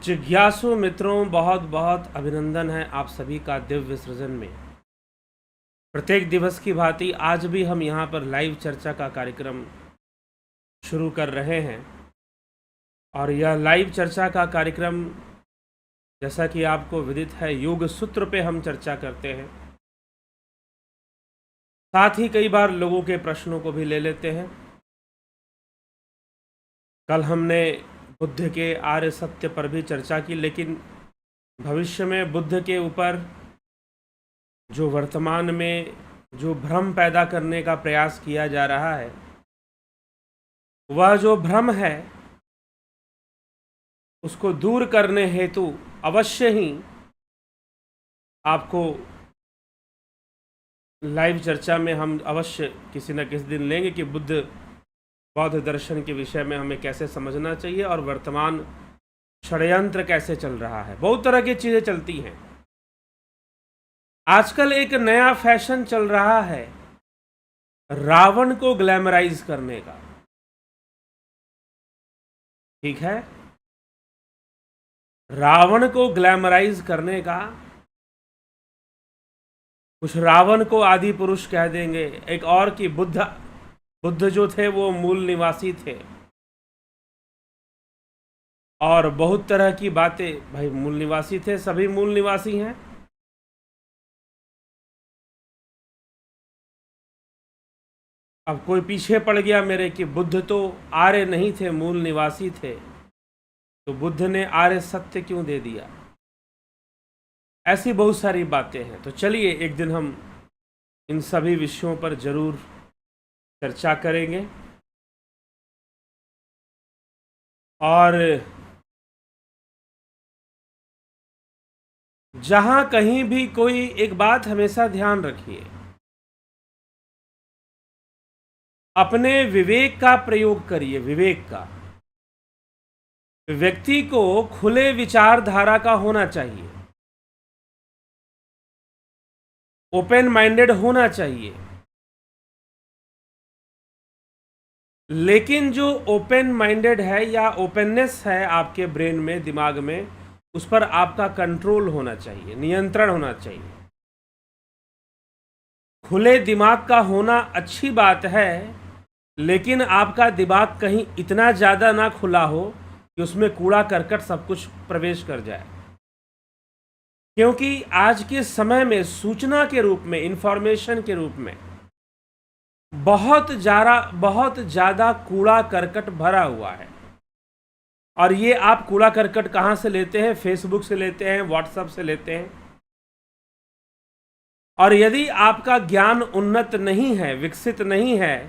जिज्ञासु मित्रों, बहुत बहुत अभिनंदन है आप सभी का दिव्य सृजन में। प्रत्येक दिवस की भांति आज भी हम यहाँ पर लाइव चर्चा का कार्यक्रम शुरू कर रहे हैं और यह लाइव चर्चा का कार्यक्रम, जैसा कि आपको विदित है, योग सूत्र पे हम चर्चा करते हैं। साथ ही कई बार लोगों के प्रश्नों को भी ले लेते हैं। कल हमने बुद्ध के आर्य सत्य पर भी चर्चा की, लेकिन भविष्य में बुद्ध के ऊपर जो वर्तमान में जो भ्रम पैदा करने का प्रयास किया जा रहा है, वह जो भ्रम है उसको दूर करने हेतु अवश्य ही आपको लाइव चर्चा में हम अवश्य किसी न किसी दिन लेंगे कि बुद्ध बौद्ध दर्शन के विषय में हमें कैसे समझना चाहिए और वर्तमान षड्यंत्र कैसे चल रहा है। बहुत तरह की चीज़ें चलती हैं। आजकल एक नया फैशन चल रहा है रावण को ग्लैमराइज करने का। ठीक है, रावण को ग्लैमराइज करने का। कुछ रावण को आदि पुरुष कह देंगे, एक और कि बुद्ध जो थे वो मूल निवासी थे, और बहुत तरह की बातें। भाई मूल निवासी थे, सभी मूल निवासी हैं। अब कोई पीछे पड़ गया मेरे कि बुद्ध तो आर्य नहीं थे, मूल निवासी थे, तो बुद्ध ने आर्य सत्य क्यों दे दिया। ऐसी बहुत सारी बातें हैं। तो चलिए एक दिन हम इन सभी विषयों पर जरूर चर्चा करेंगे। और जहां कहीं भी कोई एक बात हमेशा ध्यान रखिए, अपने विवेक का प्रयोग करिए। विवेक का, व्यक्ति को खुले विचारधारा का होना चाहिए, ओपन माइंडेड होना चाहिए। लेकिन जो ओपन माइंडेड है या ओपननेस है आपके ब्रेन में, दिमाग में, उस पर आपका कंट्रोल होना चाहिए, नियंत्रण होना चाहिए। खुले दिमाग का होना अच्छी बात है, लेकिन आपका दिमाग कहीं इतना ज़्यादा ना खुला हो कि उसमें कूड़ा करकट सब कुछ प्रवेश कर जाए। क्योंकि आज के समय में सूचना के रूप में, इंफॉर्मेशन के रूप में बहुत ज़्यादा कूड़ा करकट भरा हुआ है। और ये आप कूड़ा करकट कहाँ से लेते हैं? फेसबुक से लेते हैं, व्हाट्सएप से लेते हैं। और यदि आपका ज्ञान उन्नत नहीं है, विकसित नहीं है,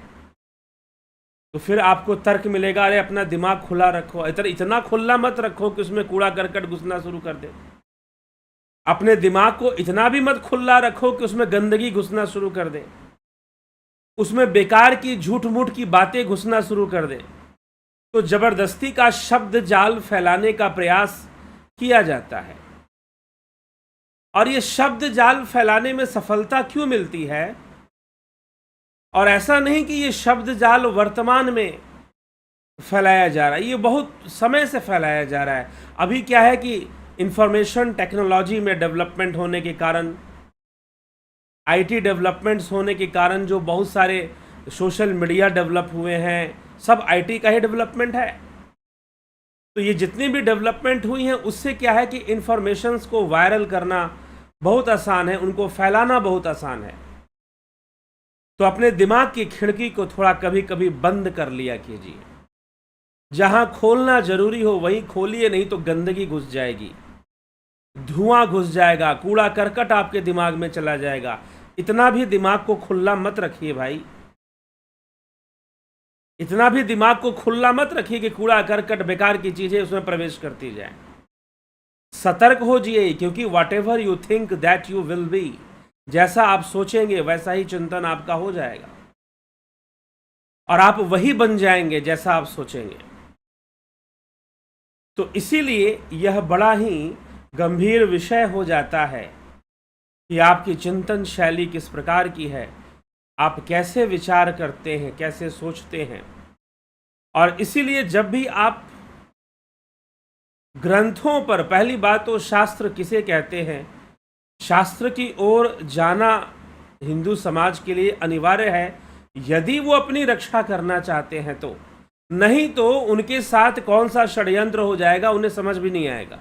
तो फिर आपको तर्क मिलेगा, अरे अपना दिमाग खुला रखो, इतना खुला मत रखो कि उसमें कूड़ा करकट घुसना शुरू कर दे। अपने दिमाग को इतना भी मत खुला रखो कि उसमें गंदगी घुसना शुरू कर दे, उसमें बेकार की झूठ मूठ की बातें घुसना शुरू कर दे। तो जबरदस्ती का शब्द जाल फैलाने का प्रयास किया जाता है। और ये शब्द जाल फैलाने में सफलता क्यों मिलती है? और ऐसा नहीं कि ये शब्द जाल वर्तमान में फैलाया जा रहा है, ये बहुत समय से फैलाया जा रहा है। अभी क्या है कि इंफॉर्मेशन टेक्नोलॉजी में डेवलपमेंट होने के कारण, आईटी डेवलपमेंट्स होने के कारण, जो बहुत सारे सोशल मीडिया डेवलप हुए हैं, सब आईटी का ही डेवलपमेंट है। तो ये जितनी भी डेवलपमेंट हुई हैं, उससे क्या है कि इंफॉर्मेशंस को वायरल करना बहुत आसान है, उनको फैलाना बहुत आसान है। तो अपने दिमाग की खिड़की को थोड़ा कभी कभी बंद कर लिया कीजिए। जहां खोलना जरूरी हो वहीं खोलिए, नहीं तो गंदगी घुस जाएगी, धुआं घुस जाएगा, कूड़ा करकट आपके दिमाग में चला जाएगा। इतना भी दिमाग को खुला मत रखिए भाई, इतना भी दिमाग को खुला मत रखिए कि कूड़ा करकट, बेकार की चीजें उसमें प्रवेश करती जाए। सतर्क हो जाइए, क्योंकि what ever you think that you will be, जैसा आप सोचेंगे वैसा ही चिंतन आपका हो जाएगा, और आप वही बन जाएंगे जैसा आप सोचेंगे। तो इसीलिए यह बड़ा ही गंभीर विषय हो जाता है कि आपकी चिंतन शैली किस प्रकार की है, आप कैसे विचार करते हैं, कैसे सोचते हैं। और इसीलिए जब भी आप ग्रंथों पर, पहली बात तो शास्त्र किसे कहते हैं, शास्त्र की ओर जाना हिंदू समाज के लिए अनिवार्य है यदि वो अपनी रक्षा करना चाहते हैं तो, नहीं तो उनके साथ कौन सा षड्यंत्र हो जाएगा उन्हें समझ भी नहीं आएगा।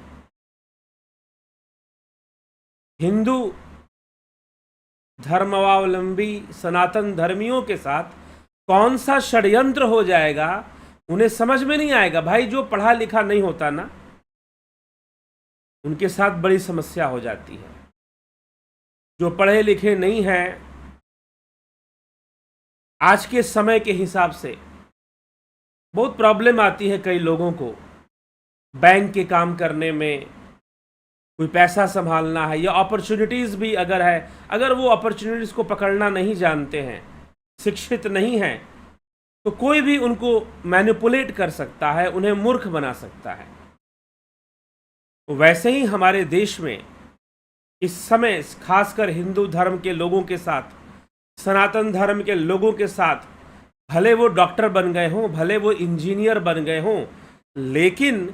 हिंदू धर्मावलंबी सनातन धर्मियों के साथ कौन सा षड्यंत्र हो जाएगा उन्हें समझ में नहीं आएगा। भाई जो पढ़ा लिखा नहीं होता ना, उनके साथ बड़ी समस्या हो जाती है। जो पढ़े लिखे नहीं हैं, आज के समय के हिसाब से बहुत प्रॉब्लम आती है कई लोगों को बैंक के काम करने में, कोई पैसा संभालना है या अपॉर्चुनिटीज़ भी अगर है, अगर वो अपॉर्चुनिटीज़ को पकड़ना नहीं जानते हैं, शिक्षित नहीं हैं, तो कोई भी उनको मैनिपुलेट कर सकता है, उन्हें मूर्ख बना सकता है। वैसे ही हमारे देश में इस समय खासकर हिंदू धर्म के लोगों के साथ, सनातन धर्म के लोगों के साथ, भले वो डॉक्टर बन गए हों, भले वो इंजीनियर बन गए हों, लेकिन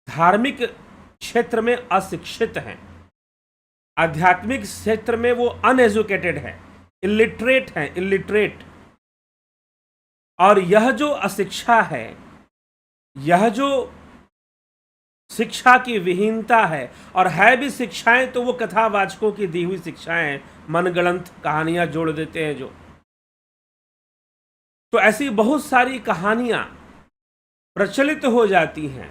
धार्मिक क्षेत्र में अशिक्षित हैं, आध्यात्मिक क्षेत्र में वो अनएजुकेटेड हैं, इलिटरेट हैं, इलिटरेट। और यह जो अशिक्षा है, यह जो शिक्षा की विहीनता है, और है भी शिक्षाएं तो वो कथावाचकों की दी हुई शिक्षाएं, मनगढ़ंत कहानियां जोड़ देते हैं जो। तो ऐसी बहुत सारी कहानियां प्रचलित हो जाती हैं।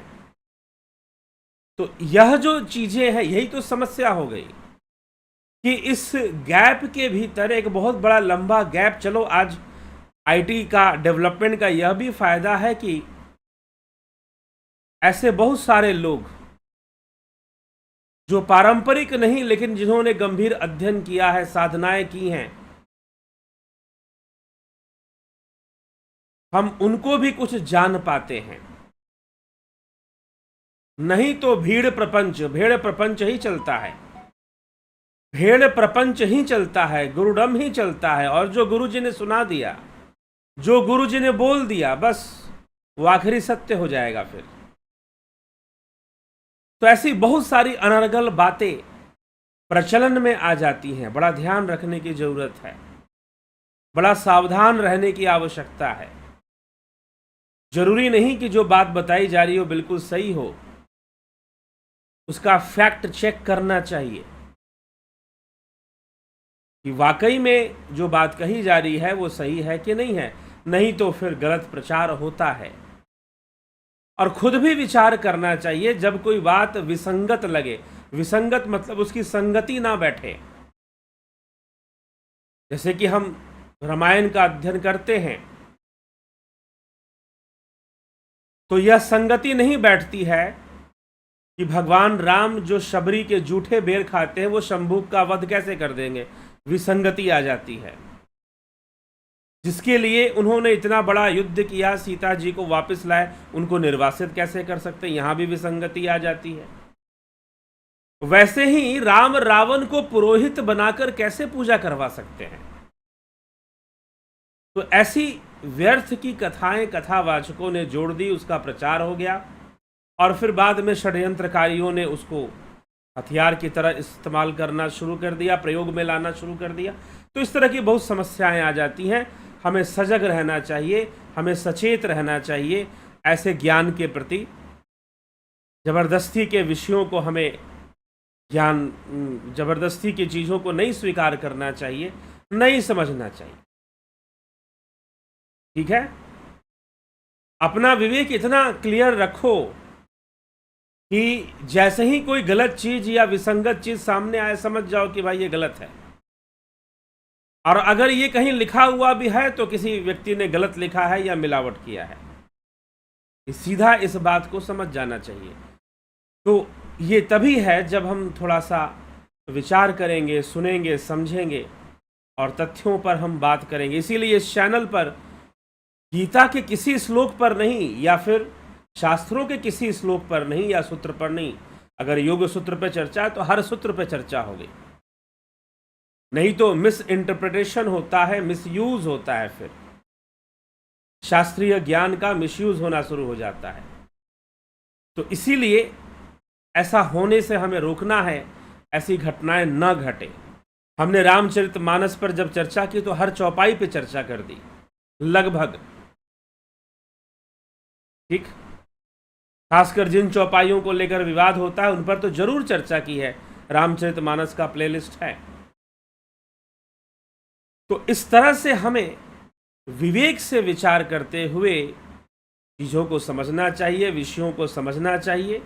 तो यह जो चीजें हैं, यही तो समस्या हो गई कि इस गैप के भीतर एक बहुत बड़ा लंबा गैप। चलो आज आईटी का डेवलपमेंट का यह भी फायदा है कि ऐसे बहुत सारे लोग जो पारंपरिक नहीं लेकिन जिन्होंने गंभीर अध्ययन किया है, साधनाएं की हैं, हम उनको भी कुछ जान पाते हैं। नहीं तो भेड़ प्रपंच ही चलता है, भेड़ प्रपंच ही चलता है, गुरुडम ही चलता है। और जो गुरुजी ने सुना दिया, जो गुरुजी ने बोल दिया, बस वो आखिरी सत्य हो जाएगा फिर। तो ऐसी बहुत सारी अनर्गल बातें प्रचलन में आ जाती हैं। बड़ा ध्यान रखने की जरूरत है, बड़ा सावधान रहने की आवश्यकता है। जरूरी नहीं कि जो बात बताई जा रही हो बिल्कुल सही हो, उसका फैक्ट चेक करना चाहिए कि वाकई में जो बात कही जा रही है वो सही है कि नहीं है। नहीं तो फिर गलत प्रचार होता है। और खुद भी विचार करना चाहिए जब कोई बात विसंगत लगे। विसंगत मतलब उसकी संगति ना बैठे। जैसे कि हम रामायण का अध्ययन करते हैं तो यह संगति नहीं बैठती है कि भगवान राम जो शबरी के जूठे बेर खाते हैं वो शंभू का वध कैसे कर देंगे। विसंगति आ जाती है। जिसके लिए उन्होंने इतना बड़ा युद्ध किया, सीता जी को वापस लाए, उनको निर्वासित कैसे कर सकते, यहां भी विसंगति आ जाती है। वैसे ही राम रावण को पुरोहित बनाकर कैसे पूजा करवा सकते हैं। तो ऐसी व्यर्थ की कथाएं कथावाचकों ने जोड़ दी, उसका प्रचार हो गया और फिर बाद में षड्यंत्रकारियों ने उसको हथियार की तरह इस्तेमाल करना शुरू कर दिया, प्रयोग में लाना शुरू कर दिया। तो इस तरह की बहुत समस्याएं आ जाती हैं। हमें सजग रहना चाहिए, हमें सचेत रहना चाहिए ऐसे ज्ञान के प्रति। जबरदस्ती के विषयों को हमें जबरदस्ती की चीज़ों को नहीं स्वीकार करना चाहिए, नहीं समझना चाहिए। ठीक है, अपना विवेक इतना क्लियर रखो कि जैसे ही कोई गलत चीज या विसंगत चीज सामने आए समझ जाओ कि भाई ये गलत है। और अगर ये कहीं लिखा हुआ भी है तो किसी व्यक्ति ने गलत लिखा है या मिलावट किया है, सीधा इस बात को समझ जाना चाहिए। तो ये तभी है जब हम थोड़ा सा विचार करेंगे, सुनेंगे, समझेंगे और तथ्यों पर हम बात करेंगे। इसीलिए इस चैनल पर गीता के किसी श्लोक पर नहीं या फिर शास्त्रों के किसी श्लोक पर नहीं या सूत्र पर नहीं, अगर योग सूत्र पर चर्चा है तो हर सूत्र पर चर्चा होगी। नहीं तो मिस इंटरप्रिटेशन होता है, मिसयूज होता है, फिर शास्त्रीय ज्ञान का मिसयूज होना शुरू हो जाता है। तो इसीलिए ऐसा होने से हमें रोकना है, ऐसी घटनाएं न घटे। हमने रामचरितमानस पर जब चर्चा की तो हर चौपाई पे चर्चा कर दी लगभग, ठीक। खासकर जिन चौपाइयों को लेकर विवाद होता है उन पर तो जरूर चर्चा की है, रामचरितमानस का प्लेलिस्ट है। तो इस तरह से हमें विवेक से विचार करते हुए चीज़ों को समझना चाहिए, विषयों को समझना चाहिए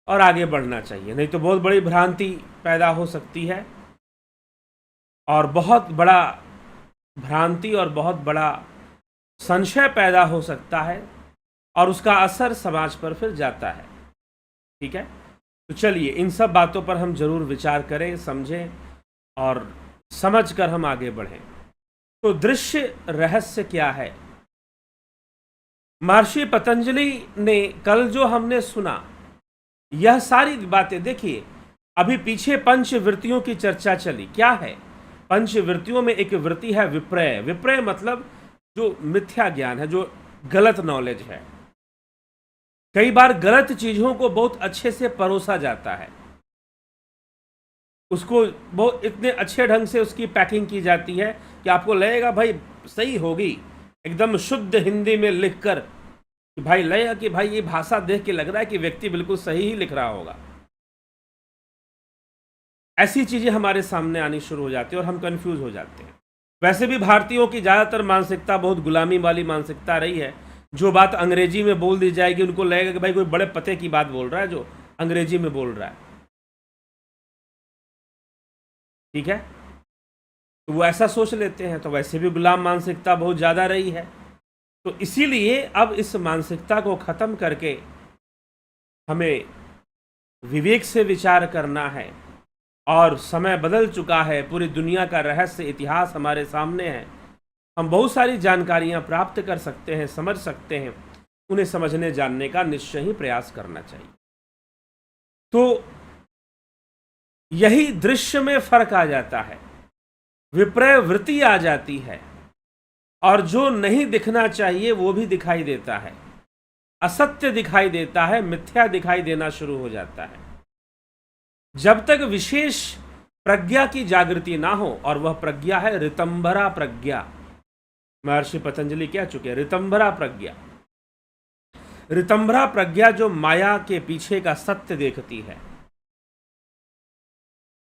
और आगे बढ़ना चाहिए, नहीं तो बहुत बड़ी भ्रांति पैदा हो सकती है और बहुत बड़ा भ्रांति और बहुत बड़ा संशय पैदा हो सकता है और उसका असर समाज पर फिर जाता है, ठीक है। तो चलिए इन सब बातों पर हम जरूर विचार करें, समझें और समझकर हम आगे बढ़ें। तो दृश्य रहस्य क्या है? महर्षि पतंजलि ने कल जो हमने सुना, यह सारी बातें देखिए, अभी पीछे पंचवृत्तियों की चर्चा चली। क्या है पंचवृत्तियों में? एक वृत्ति है विपर्य। विपर्य मतलब जो मिथ्या ज्ञान है, जो गलत नॉलेज है। कई बार गलत चीजों को बहुत अच्छे से परोसा जाता है, उसको बहुत इतने अच्छे ढंग से उसकी पैकिंग की जाती है कि आपको लगेगा भाई सही होगी, एकदम शुद्ध हिंदी में लिखकर कि भाई लगेगा कि भाई ये भाषा देख के लग रहा है कि व्यक्ति बिल्कुल सही ही लिख रहा होगा। ऐसी चीजें हमारे सामने आनी शुरू हो जाती है और हम कंफ्यूज हो जाते हैं। वैसे भी भारतीयों की ज्यादातर मानसिकता बहुत गुलामी वाली मानसिकता रही है। जो बात अंग्रेजी में बोल दी जाएगी उनको लगेगा कि भाई कोई बड़े पते की बात बोल रहा है जो अंग्रेजी में बोल रहा है, ठीक है। तो वो ऐसा सोच लेते हैं। तो वैसे भी गुलाम मानसिकता बहुत ज़्यादा रही है। तो इसीलिए अब इस मानसिकता को ख़त्म करके हमें विवेक से विचार करना है। और समय बदल चुका है, पूरी दुनिया का रहस्य इतिहास हमारे सामने है। हम बहुत सारी जानकारियां प्राप्त कर सकते हैं, समझ सकते हैं। उन्हें समझने जानने का निश्चय ही प्रयास करना चाहिए। तो यही दृश्य में फर्क आ जाता है, विपर्य वृत्ति आ जाती है और जो नहीं दिखना चाहिए वो भी दिखाई देता है, असत्य दिखाई देता है, मिथ्या दिखाई देना शुरू हो जाता है। जब तक विशेष प्रज्ञा की जागृति ना हो, और वह प्रज्ञा है ऋतंभरा प्रज्ञा। महर्षि पतंजलि कह चुके, ऋतंभरा प्रज्ञा। ऋतंभरा प्रज्ञा जो माया के पीछे का सत्य देखती है,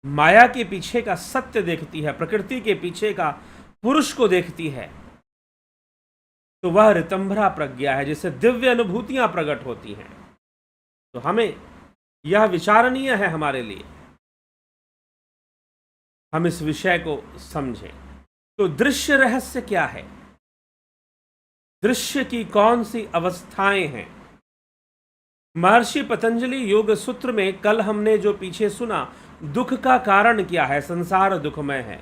माया के पीछे का सत्य देखती है, प्रकृति के पीछे का पुरुष को देखती है, तो वह ऋतंभरा प्रज्ञा है, जिससे दिव्य अनुभूतियां प्रकट होती हैं। तो हमें यह विचारणीय है हमारे लिए, हम इस विषय को समझें। तो दृश्य रहस्य क्या है? दृश्य की कौन सी अवस्थाएं हैं? महर्षि पतंजलि योग सूत्र में कल हमने जो पीछे सुना, दुख का कारण क्या है? संसार दुखमय है।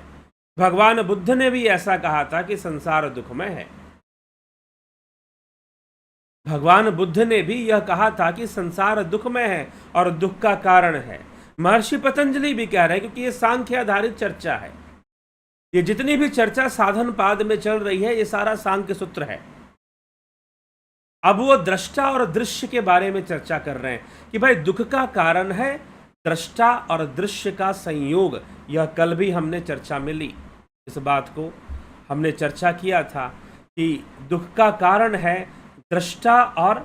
भगवान बुद्ध ने भी ऐसा कहा था कि संसार दुखमय है। भगवान बुद्ध ने भी यह कहा था कि संसार दुखमय है और दुख का कारण है। महर्षि पतंजलि भी कह रहे हैं, क्योंकि ये सांख्य आधारित चर्चा है। ये जितनी भी चर्चा साधन पाद में चल रही है, ये सारा सांख्य सूत्र है। अब वो दृष्टा और दृश्य के बारे में चर्चा कर रहे हैं कि भाई दुख का कारण है दृष्टा और दृश्य का संयोग। यह कल भी हमने चर्चा में ली, इस बात को हमने चर्चा किया था कि दुख का कारण है दृष्टा और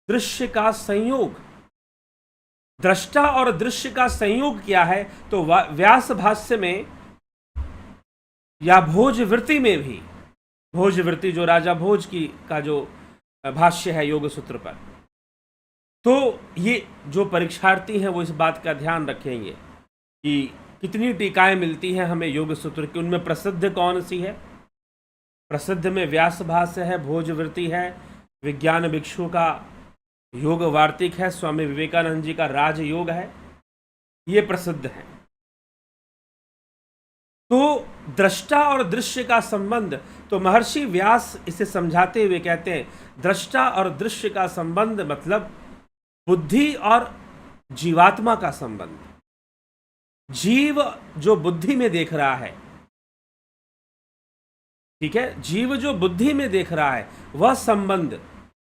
दृश्य का संयोग। दृष्टा और दृश्य का संयोग क्या है? तो व्यास भाष्य में या भोजवृत्ति में भी, भोजवृत्ति जो राजा भोज की का जो भाष्य है योग सूत्र पर, तो ये जो परीक्षार्थी हैं वो इस बात का ध्यान रखेंगे कि कितनी टीकाएं मिलती हैं हमें योग सूत्र की, उनमें प्रसिद्ध कौन सी है। प्रसिद्ध में व्यास भाष्य है, भोजवृत्ति है, विज्ञान भिक्षु का योग वार्तिक है, स्वामी विवेकानंद जी का राजयोग है, ये प्रसिद्ध है। तो दृष्टा और दृश्य का संबंध, तो महर्षि व्यास इसे समझाते हुए कहते हैं दृष्टा और दृश्य का संबंध मतलब बुद्धि और जीवात्मा का संबंध। जीव जो बुद्धि में देख रहा है, ठीक है, जीव जो बुद्धि में देख रहा है, वह संबंध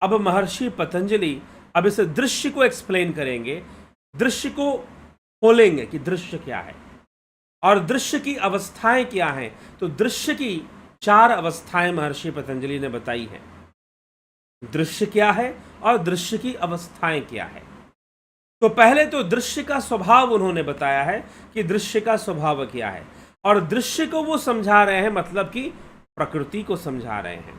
अब महर्षि पतंजलि अब इस दृश्य को एक्सप्लेन करेंगे, दृश्य को खोलेंगे कि दृश्य क्या है और दृश्य की अवस्थाएं क्या हैं। तो दृश्य की 4 अवस्थाएं महर्षि पतंजलि ने बताई हैं। दृश्य क्या है और दृश्य की अवस्थाएं क्या है। तो पहले तो दृश्य का स्वभाव उन्होंने बताया है कि दृश्य का स्वभाव क्या है, और दृश्य को वो समझा रहे हैं, मतलब कि प्रकृति को समझा रहे हैं।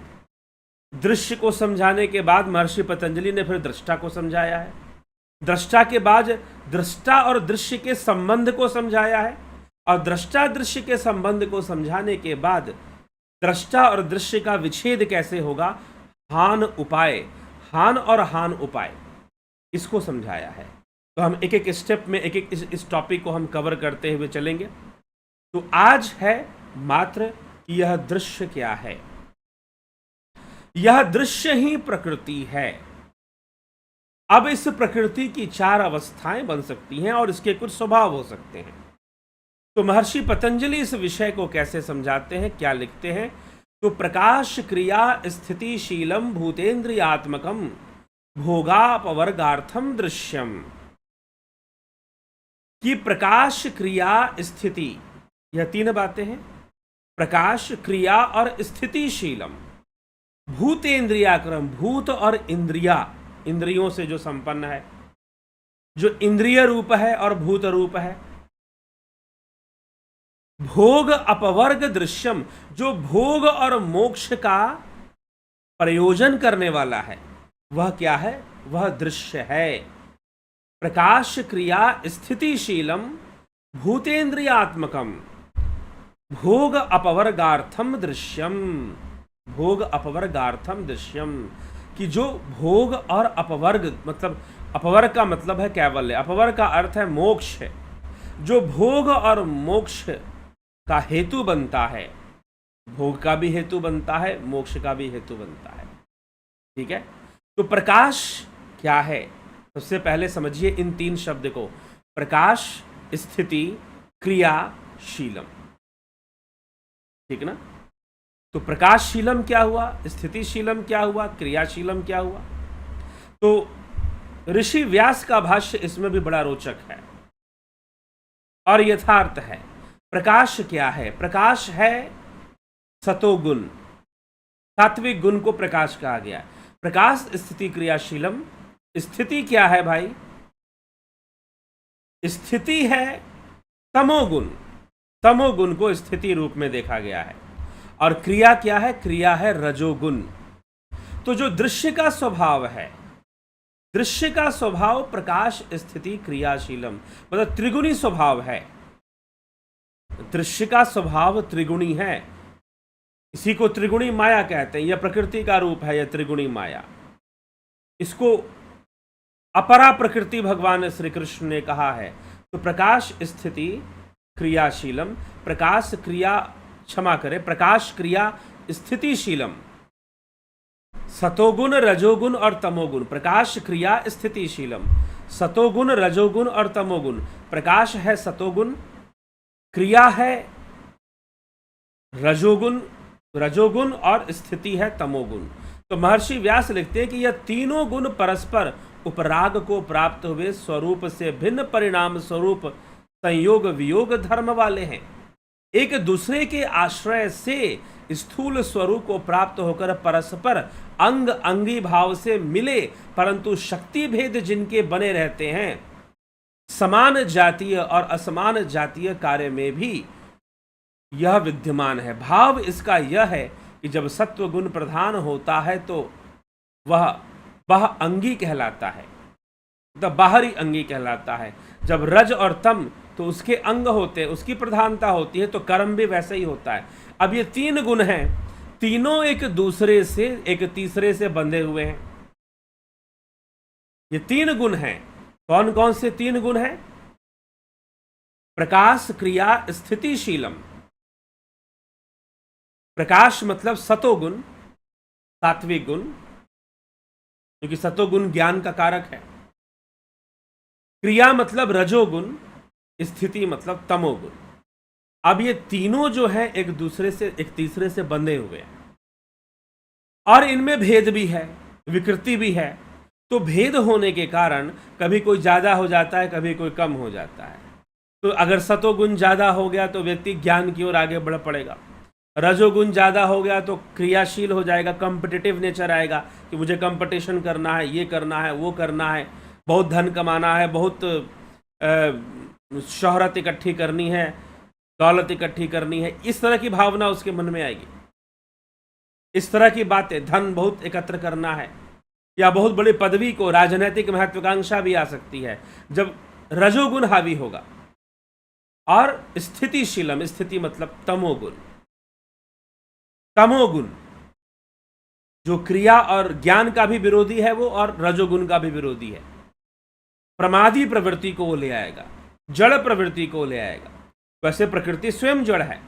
दृश्य को समझाने के बाद महर्षि पतंजलि ने फिर दृष्टा को समझाया है। दृष्टा के बाद दृष्टा और दृश्य के संबंध को समझाया है, और दृष्टा दृश्य के संबंध को समझाने के बाद दृष्टा और दृश्य का विच्छेद कैसे होगा, हान उपाय, हान और हान उपाय, इसको समझाया है। तो हम एक एक स्टेप में एक एक इस टॉपिक को हम कवर करते हुए चलेंगे। तो आज है मात्र कि यह दृश्य क्या है। यह दृश्य ही प्रकृति है। अब इस प्रकृति की 4 अवस्थाएं बन सकती हैं और इसके कुछ स्वभाव हो सकते हैं। तो महर्षि पतंजलि इस विषय को कैसे समझाते हैं, क्या लिखते हैं। तो प्रकाश क्रिया स्थितिशीलम भूतेन्द्रियात्मकम भोगापवर्गार्थम दृश्यम, कि प्रकाश क्रिया स्थिति, यह 3 बातें हैं। प्रकाश क्रिया और स्थितिशीलम, भूतेन्द्रियाक्रम, भूत और इंद्रिया, इंद्रियों से जो संपन्न है, जो इंद्रिय रूप है और भूत रूप है। भोग अपवर्ग दृश्यम, जो भोग और मोक्ष का प्रयोजन करने वाला है, वह क्या है, वह दृश्य है। प्रकाश क्रिया स्थितिशीलम भूतेन्द्रियात्मकम भोग अपवर्गार्थम दृश्यम, भोग अपवर्गार्थम दृश्यम, कि जो भोग और अपवर्ग, मतलब अपवर्ग का मतलब है कैवल्य, अपवर्ग का अर्थ है मोक्ष है। जो भोग और मोक्ष का हेतु बनता है, भोग का भी हेतु बनता है, मोक्ष का भी हेतु बनता है। ठीक है। तो प्रकाश क्या है, सबसे पहले समझिए इन 3 शब्द को। प्रकाश, स्थिति, क्रिया, शीलम। ठीक ना। तो प्रकाशशीलम क्या हुआ, स्थितिशीलम क्या हुआ, क्रियाशीलम क्या हुआ। तो ऋषि व्यास का भाष्य इसमें भी बड़ा रोचक है और यथार्थ है। प्रकाश क्या है, प्रकाश है सतोगुण, सात्विक गुण को प्रकाश कहा गया। प्रकाश स्थिति क्रियाशीलम, स्थिति क्या है भाई, स्थिति है तमोगुण, तमोगुण को स्थिति रूप में देखा गया है। और क्रिया क्या है, क्रिया है रजोगुण। तो जो दृश्य का स्वभाव है, दृश्य का स्वभाव प्रकाश स्थिति क्रियाशीलम, मतलब त्रिगुणी स्वभाव है। दृश्य का स्वभाव त्रिगुणी है, इसी को त्रिगुणी माया कहते हैं। यह प्रकृति का रूप है, यह त्रिगुणी माया। इसको अपरा प्रकृति भगवान श्री कृष्ण ने कहा है। तो प्रकाश स्थिति क्रियाशीलम, प्रकाश क्रिया, क्षमा करें, प्रकाश क्रिया स्थितिशीलम, सतोगुण रजोगुण और तमोगुण। प्रकाश क्रिया स्थितिशीलम, सतोगुण रजोगुण और तमोगुण। प्रकाश है सतोगुण, क्रिया है रजोगुण, रजोगुण और स्थिति है तमोगुण। तो महर्षि व्यास लिखते हैं कि यह तीनों गुण परस्पर उपराग को प्राप्त हुए स्वरूप से भिन्न परिणाम स्वरूप संयोग वियोग धर्म वाले हैं। एक दूसरे के आश्रय से स्थूल स्वरूप को प्राप्त होकर परस्पर अंग अंगी भाव से मिले, परंतु शक्ति भेद जिनके बने रहते हैं, समान जातीय और असमान जातीय कार्य में भी यह विद्यमान है। भाव इसका यह है कि जब सत्व गुण प्रधान होता है तो वह अंगी कहलाता है, मतलब बाहरी अंगी कहलाता है। जब रज और तम तो उसके अंग होते हैं, उसकी प्रधानता होती है, तो कर्म भी वैसे ही होता है। अब ये 3 गुण हैं, तीनों एक दूसरे से एक तीसरे से बंधे हुए हैं। ये 3 गुण हैं। कौन कौन से 3 गुण हैं? प्रकाश क्रिया स्थितिशीलम। प्रकाश मतलब सतोगुण, सात्विक गुण, क्योंकि सतोगुण ज्ञान का कारक है। क्रिया मतलब रजोगुण, स्थिति मतलब तमोगुण। अब ये तीनों जो है एक दूसरे से एक तीसरे से बंधे हुए हैं और इनमें भेद भी है, विकृति भी है। तो भेद होने के कारण कभी कोई ज़्यादा हो जाता है, कभी कोई कम हो जाता है। तो अगर सतोगुण ज़्यादा हो गया तो व्यक्ति ज्ञान की ओर आगे बढ़ पड़ेगा, रजोगुण ज़्यादा हो गया तो क्रियाशील हो जाएगा, कॉम्पिटिटिव नेचर आएगा कि मुझे कंपटीशन करना है, ये करना है, वो करना है, बहुत धन कमाना है, बहुत शोहरत इकट्ठी करनी है, दौलत इकट्ठी करनी है, इस तरह की भावना उसके मन में आएगी। इस तरह की बातें, धन बहुत एकत्र करना है या बहुत बड़ी पदवी को, राजनीतिक महत्वाकांक्षा भी आ सकती है जब रजोगुण हावी होगा। और स्थितिशीलम, स्थिति मतलब तमोगुण, तमोगुण जो क्रिया और ज्ञान का भी विरोधी है वो, और रजोगुण का भी विरोधी है। प्रमादी प्रवृत्ति को वो ले आएगा, जड़ प्रवृत्ति को ले आएगा। वैसे प्रकृति स्वयं जड़ है,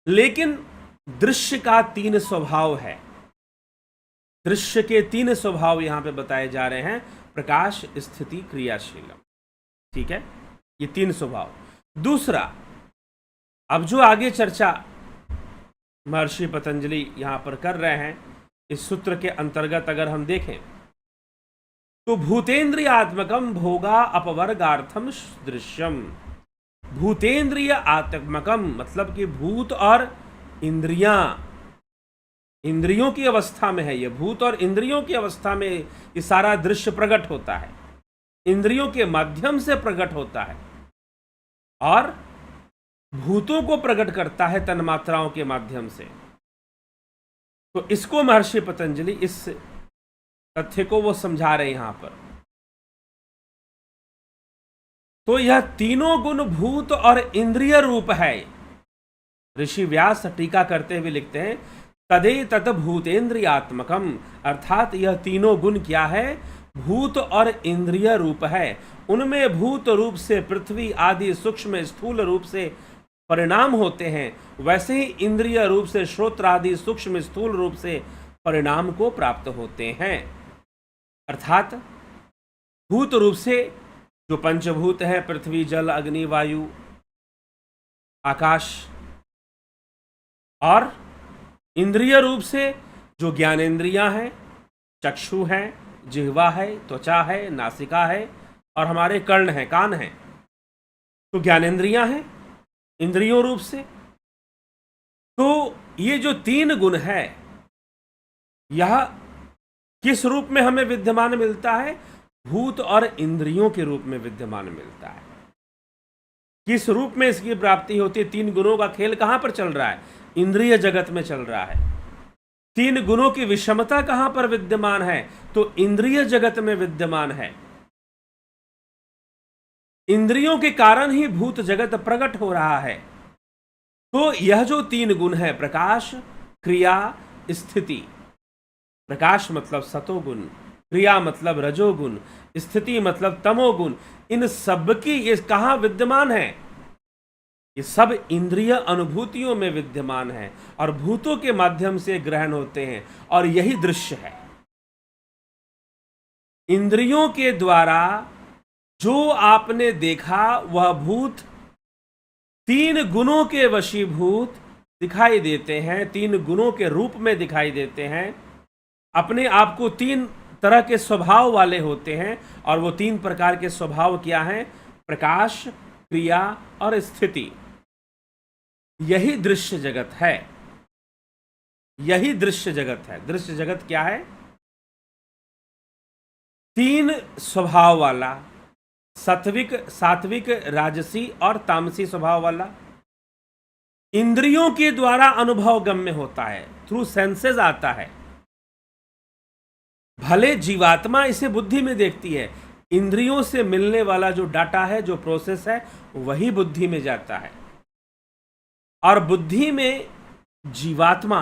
लेकिन दृश्य का 3 स्वभाव है। दृश्य के 3 स्वभाव यहां पे बताए जा रहे हैं, प्रकाश, स्थिति, क्रियाशीलम। ठीक है, ये 3 स्वभाव। दूसरा, अब जो आगे चर्चा महर्षि पतंजलि यहां पर कर रहे हैं, इस सूत्र के अंतर्गत अगर हम देखें तो भूतेन्द्रियात्मकम भोगा अपवर्गार्थम दृश्यम। भूतेन्द्रिय आत्मकम मतलब कि भूत और इंद्रियां, इंद्रियों की अवस्था में है ये, भूत और इंद्रियों की अवस्था में ये सारा दृश्य प्रकट होता है, इंद्रियों के माध्यम से प्रकट होता है और भूतों को प्रकट करता है तन्मात्राओं के माध्यम से। तो इसको महर्षि पतंजलि, इस तथ्य को वो समझा रहे यहां पर। तो यह तीनों गुण भूत और इंद्रिय रूप है। ऋषि व्यास टीका करते हुए लिखते हैं, तदे तत भूतेन्द्रियात्मकम, अर्थात यह तीनों गुण क्या है, भूत और इंद्रिय रूप है। उनमें भूत रूप से पृथ्वी आदि सूक्ष्म स्थूल रूप से परिणाम होते हैं, वैसे ही इंद्रिय रूप से श्रोत्र आदि सूक्ष्म स्थूल रूप से परिणाम को प्राप्त होते हैं। अर्थात भूत रूप से जो पंचभूत है, पृथ्वी, जल, अग्नि, वायु, आकाश, और इंद्रिय रूप से जो ज्ञानेंद्रियां हैं, चक्षु हैं, जिह्वा है, त्वचा है, नासिका है और हमारे कर्ण हैं, कान हैं, तो ज्ञानेंद्रियां हैं इंद्रियों रूप से। तो ये जो 3 गुण है, यह किस रूप में हमें विद्यमान मिलता है, भूत और इंद्रियों के रूप में विद्यमान मिलता है। किस रूप में इसकी प्राप्ति होती है, 3 गुणों का खेल कहां पर चल रहा है, इंद्रिय जगत में चल रहा है। 3 गुणों की विषमता कहां पर विद्यमान है, तो इंद्रिय जगत में विद्यमान है। इंद्रियों के कारण ही भूत जगत प्रकट हो रहा है। तो यह जो 3 गुण है, प्रकाश, क्रिया, स्थिति, प्रकाश मतलब सतोगुण, क्रिया मतलब रजोगुण, स्थिति मतलब तमोगुण, इन सब की ये कहां विद्यमान है, ये सब इंद्रिय अनुभूतियों में विद्यमान है और भूतों के माध्यम से ग्रहण होते हैं, और यही दृश्य है। इंद्रियों के द्वारा जो आपने देखा वह भूत 3 गुणों के वशीभूत दिखाई देते हैं, 3 गुणों के रूप में दिखाई देते हैं, अपने आप को 3 तरह के स्वभाव वाले होते हैं। और वो 3 प्रकार के स्वभाव क्या हैं, प्रकाश, क्रिया और स्थिति। यही दृश्य जगत है, यही दृश्य जगत है। दृश्य जगत क्या है, 3 स्वभाव वाला, सात्विक, राजसी और तामसी स्वभाव वाला, इंद्रियों के द्वारा अनुभव गम्य होता है, थ्रू सेंसेस आता है। भले जीवात्मा इसे बुद्धि में देखती है, इंद्रियों से मिलने वाला जो डाटा है, जो प्रोसेस है, वही बुद्धि में जाता है। और बुद्धि में जीवात्मा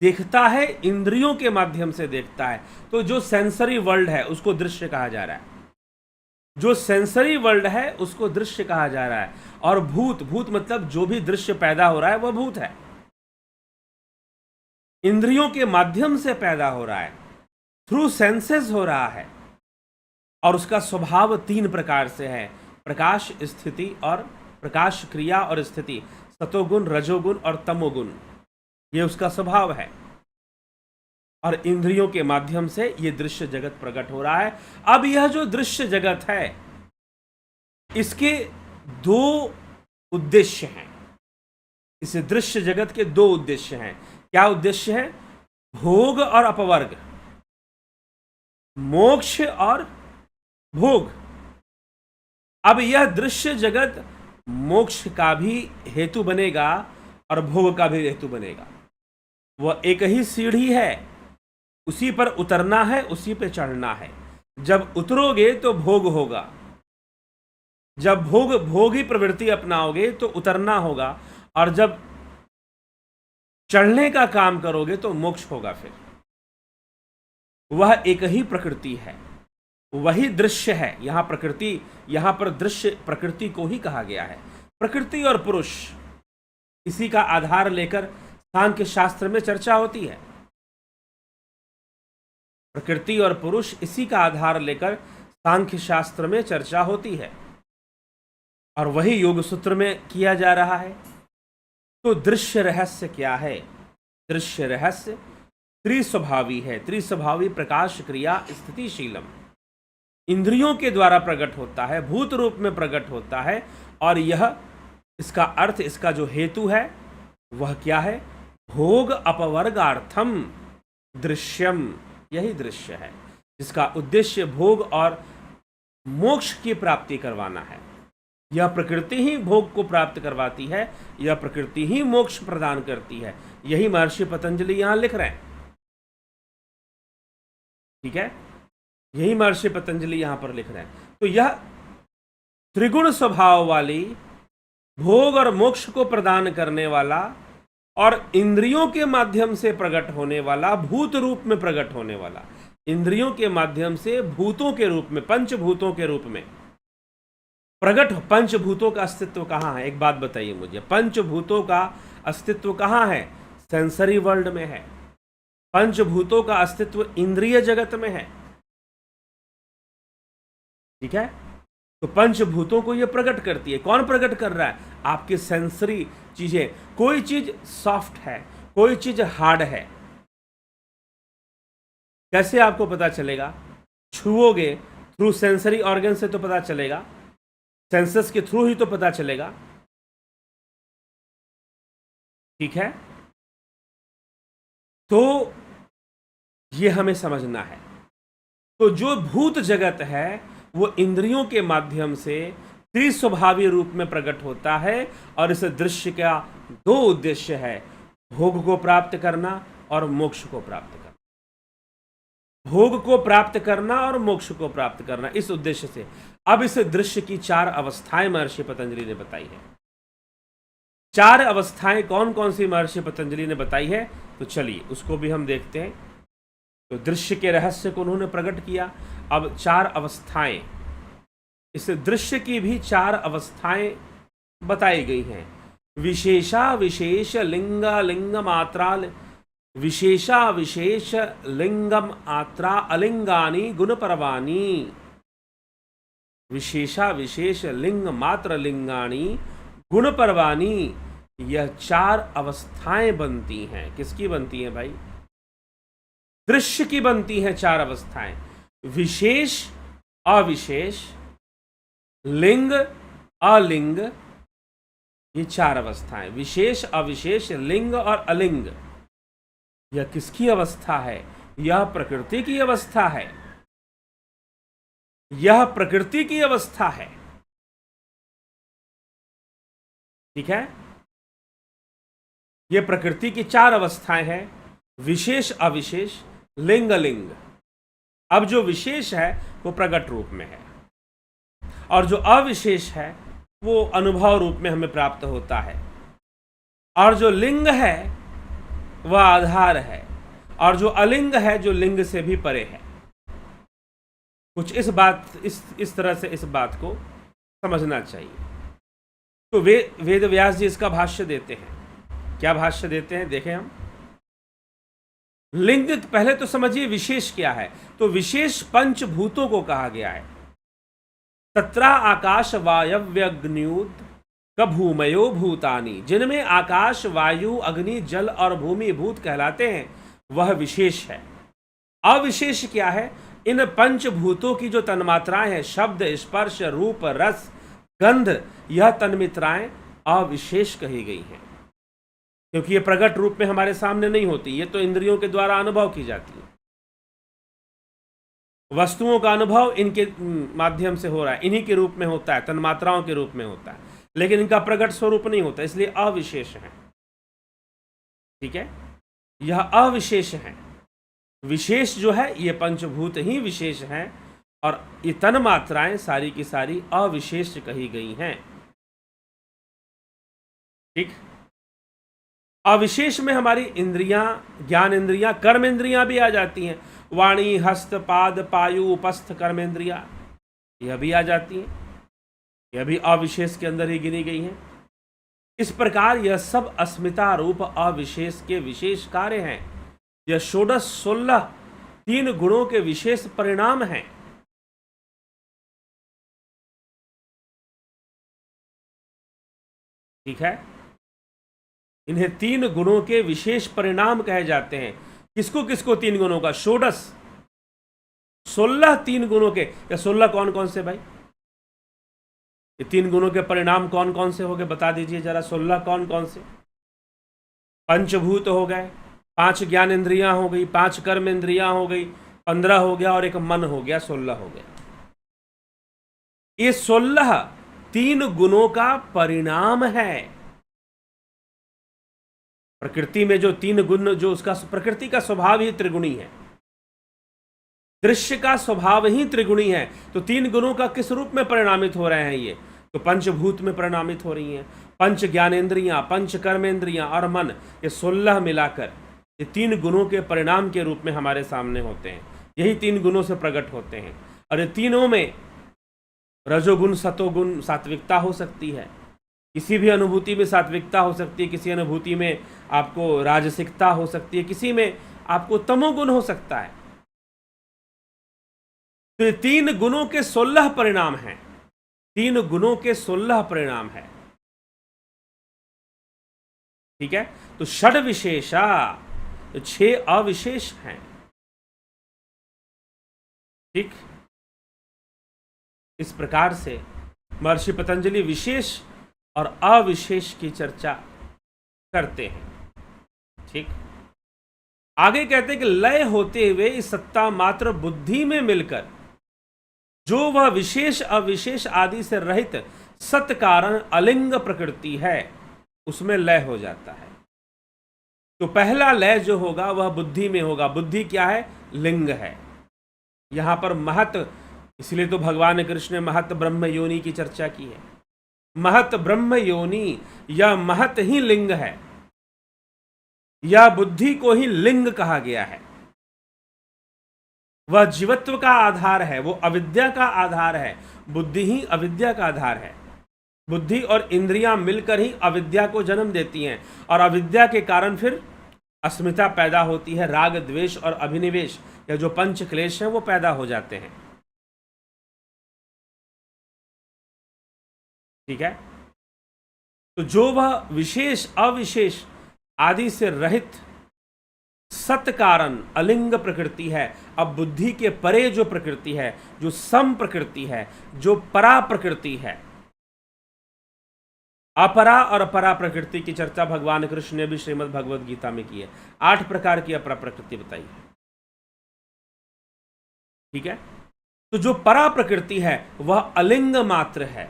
देखता है, इंद्रियों के माध्यम से देखता है। तो जो सेंसरी वर्ल्ड है उसको दृश्य कहा जा रहा है, जो सेंसरी वर्ल्ड है उसको दृश्य कहा जा रहा है। और भूत, भूत मतलब जो भी दृश्य पैदा हो रहा है वह भूत है, इंद्रियों के माध्यम से पैदा हो रहा है, थ्रू सेंसेस हो रहा है। और उसका स्वभाव 3 प्रकार से है, प्रकाश, स्थिति और प्रकाश, क्रिया और स्थिति, सतोगुण, रजोगुण और तमोगुण, ये उसका स्वभाव है। और इंद्रियों के माध्यम से ये दृश्य जगत प्रकट हो रहा है। अब यह जो दृश्य जगत है, इसके दो उद्देश्य हैं। इस दृश्य जगत के दो उद्देश्य हैं। क्या उद्देश्य है? भोग और अपवर्ग, मोक्ष और भोग। अब यह दृश्य जगत मोक्ष का भी हेतु बनेगा और भोग का भी हेतु बनेगा। वह एक ही सीढ़ी है, उसी पर उतरना है, उसी पर चढ़ना है। जब उतरोगे तो भोग होगा, जब भोगी प्रवृत्ति अपनाओगे तो उतरना होगा, और जब चढ़ने का काम करोगे तो मोक्ष होगा। फिर वह एक ही प्रकृति है, वही दृश्य है। यहां पर दृश्य प्रकृति को ही कहा गया है। प्रकृति और पुरुष, इसी का आधार लेकर सांख्य शास्त्र में चर्चा होती है। प्रकृति और पुरुष, इसी का आधार लेकर सांख्य शास्त्र में चर्चा होती है, और वही योग सूत्र में किया जा रहा है। तो दृश्य रहस्य क्या है? दृश्य रहस्य त्रिस्वभावी है। त्रिस्वभावी प्रकाश क्रिया स्थितिशीलम, इंद्रियों के द्वारा प्रकट होता है, भूत रूप में प्रकट होता है। और यह, इसका अर्थ, इसका जो हेतु है वह क्या है? भोग अपवर्गार्थम दृश्यम, यही दृश्य है जिसका उद्देश्य भोग और मोक्ष की प्राप्ति करवाना है। यह प्रकृति ही भोग को प्राप्त करवाती है, यह प्रकृति ही मोक्ष प्रदान करती है। यही महर्षि पतंजलि यहां लिख रहे हैं। ठीक है, यही महर्षि पतंजलि यहां पर लिख रहे हैं। तो यह त्रिगुण स्वभाव वाली, भोग और मोक्ष को प्रदान करने वाला और इंद्रियों के माध्यम से प्रकट होने वाला, भूत रूप में प्रकट होने वाला, इंद्रियों के माध्यम से भूतों के रूप में, पंचभूतों के रूप में प्रकट। पंचभूतों का अस्तित्व कहाँ है? एक बात बताइए मुझे, पंचभूतों का अस्तित्व कहाँ है? सेंसरी वर्ल्ड में है। पंचभूतों का अस्तित्व इंद्रिय जगत में है। ठीक है, तो पंचभूतों को यह प्रकट करती है। कौन प्रकट कर रहा है? आपकी सेंसरी चीजें। कोई चीज सॉफ्ट है, कोई चीज हार्ड है, कैसे आपको पता चलेगा? छुओगे, थ्रू सेंसरी ऑर्गन से तो पता चलेगा, सेंसस के थ्रू ही तो पता चलेगा। ठीक है, तो ये हमें समझना है। तो जो भूत जगत है वो इंद्रियों के माध्यम से त्रिस्वभावी रूप में प्रकट होता है, और इस दृश्य का दो उद्देश्य है, भोग को प्राप्त करना और मोक्ष को प्राप्त करना। भोग को प्राप्त करना और मोक्ष को प्राप्त करना, इस उद्देश्य से। अब इस दृश्य की चार अवस्थाएं महर्षि पतंजलि ने बताई है। चार अवस्थाएं कौन कौन सी महर्षि पतंजलि ने बताई है? तो चलिए उसको भी हम देखते हैं। तो दृश्य के रहस्य को उन्होंने प्रकट किया। अब चार अवस्थाएं, इस दृश्य की भी चार अवस्थाएं बताई गई हैं। विशेषा विशेष लिंगा लिंग मात्रा, विशेषा विशेष लिंगम आत्रा अलिंगानी गुण परवानी। विशेषा विशेष लिंग मात्र लिंगानी गुण परवानी, यह चार अवस्थाएं बनती हैं। किसकी बनती हैं भाई? दृश्य की बनती हैं चार अवस्थाएं। विशेष, अविशेष, लिंग, अलिंग, ये चार अवस्थाएं। विशेष, अविशेष, लिंग और अलिंग। यह किसकी अवस्था है? यह प्रकृति की अवस्था है। यह प्रकृति की अवस्था है। ठीक है, यह प्रकृति की चार अवस्थाएं हैं, विशेष, अविशेष, लिंग, अलिंग। अब जो विशेष है वो प्रकट रूप में है, और जो अविशेष है वो अनुभव रूप में हमें प्राप्त होता है, और जो लिंग है वह आधार है, और जो अलिंग है जो लिंग से भी परे है। कुछ इस तरह से इस बात को समझना चाहिए। तो वेद व्यास जी इसका भाष्य देते हैं। क्या भाष्य देते हैं देखें हम। लिंग पहले तो समझिए विशेष क्या है। तो विशेष पंचभूतों को कहा गया है। तत्रा आकाश वायव्यग्न्युत कभूमयो भूतानि, जिनमें आकाश, वायु, अग्नि, जल और भूमि भूत कहलाते हैं, वह विशेष है। अविशेष क्या है? इन पंचभूतों की जो तन्मात्राएं हैं, शब्द, स्पर्श, रूप, रस, गंध, यह तन्मात्राएं अविशेष कही गई हैं, क्योंकि ये प्रकट रूप में हमारे सामने नहीं होती, ये तो इंद्रियों के द्वारा अनुभव की जाती है। वस्तुओं का अनुभव इनके माध्यम से हो रहा है, इन्हीं के रूप में होता है, तन्मात्राओं के रूप में होता है, लेकिन इनका प्रकट स्वरूप नहीं होता, इसलिए अविशेष है। ठीक है, यह अविशेष है। विशेष जो है ये पंचभूत ही विशेष हैं, और ये तन्मात्राएं सारी की सारी अविशेष कही गई हैं। ठीक, अविशेष में हमारी इंद्रियां, ज्ञान इंद्रियां, कर्म इंद्रियां भी आ जाती हैं। वाणी, हस्त, पाद, पायु, उपस्थ कर्मेंद्रियां, यह भी आ जाती हैं, यह भी अविशेष के अंदर ही गिनी गई हैं। इस प्रकार यह सब अस्मिता रूप अविशेष के विशेष कार्य हैं। यह षोडश 16 तीन गुणों के विशेष परिणाम हैं। ठीक है, इन्हें तीन गुणों के विशेष परिणाम कहे जाते हैं। किसको किसको? तीन गुणों का, षोडश 16 तीन गुणों के। या 16 कौन कौन से भाई? ये तीन गुणों के परिणाम कौन कौन से हो गए, बता दीजिए जरा। 16 कौन कौन से? पंचभूत हो गए, 5 ज्ञान इंद्रियां हो गई, 5 कर्म इंद्रियां हो गई, 15 हो गया, और एक मन हो गया, 16 हो गया। ये 16 तीन गुणों का परिणाम है। प्रकृति में जो तीन गुण, जो उसका प्रकृति का स्वभाव ही त्रिगुणी है, दृश्य का स्वभाव ही त्रिगुणी है, तो तीन गुणों का किस रूप में परिणामित हो रहे हैं? ये तो पंचभूत में परिणामित हो रही हैं। पंच ज्ञानेंद्रियां, पंच कर्मेंद्रियां और मन, ये 16 मिलाकर ये तीन गुणों के परिणाम के रूप में हमारे सामने होते हैं। यही तीन गुणों से प्रकट होते हैं, और ये तीनों में रजोगुण, सतोगुण, सात्विकता हो सकती है। किसी भी अनुभूति में सात्विकता हो सकती है, किसी अनुभूति में आपको राजसिकता हो सकती है, किसी में आपको तमोगुण हो सकता है। तो ये तीन गुणों के 16 परिणाम हैं। तीन गुणों के 16 परिणाम है। ठीक है, तो षड विशेषा, तो 6 अविशेष हैं। ठीक, इस प्रकार से महर्षि पतंजलि विशेष और अविशेष की चर्चा करते हैं। ठीक, आगे कहते हैं कि लय होते हुए इस सत्ता मात्र बुद्धि में मिलकर जो वह विशेष अविशेष आदि से रहित सत कारण अलिंग प्रकृति है, उसमें लय हो जाता है। तो पहला लय जो होगा वह बुद्धि में होगा। बुद्धि क्या है? लिंग है। यहां पर महत, इसलिए तो भगवान कृष्ण ने महत ब्रह्म योनि की चर्चा की है। महत ब्रह्म योनि, यह महत ही लिंग है, या बुद्धि को ही लिंग कहा गया है। वह जीवत्व का आधार है, वो अविद्या का आधार है। बुद्धि ही अविद्या का आधार है। बुद्धि और इंद्रियां मिलकर ही अविद्या को जन्म देती हैं, और अविद्या के कारण फिर अस्मिता पैदा होती है। राग, द्वेष और अभिनिवेश, या जो पंच क्लेश हैं, वो पैदा हो जाते हैं। ठीक है, तो जो वह विशेष अविशेष आदि से रहित सत कारण अलिंग प्रकृति है, अब बुद्धि के परे जो प्रकृति है, जो सम प्रकृति है, जो परा प्रकृति है, अपरा और अपरा प्रकृति की चर्चा भगवान कृष्ण ने भी श्रीमद् भगवद गीता में की है। 8 प्रकार की अपरा प्रकृति बताई है। ठीक है, तो जो परा प्रकृति है वह अलिंग मात्र है,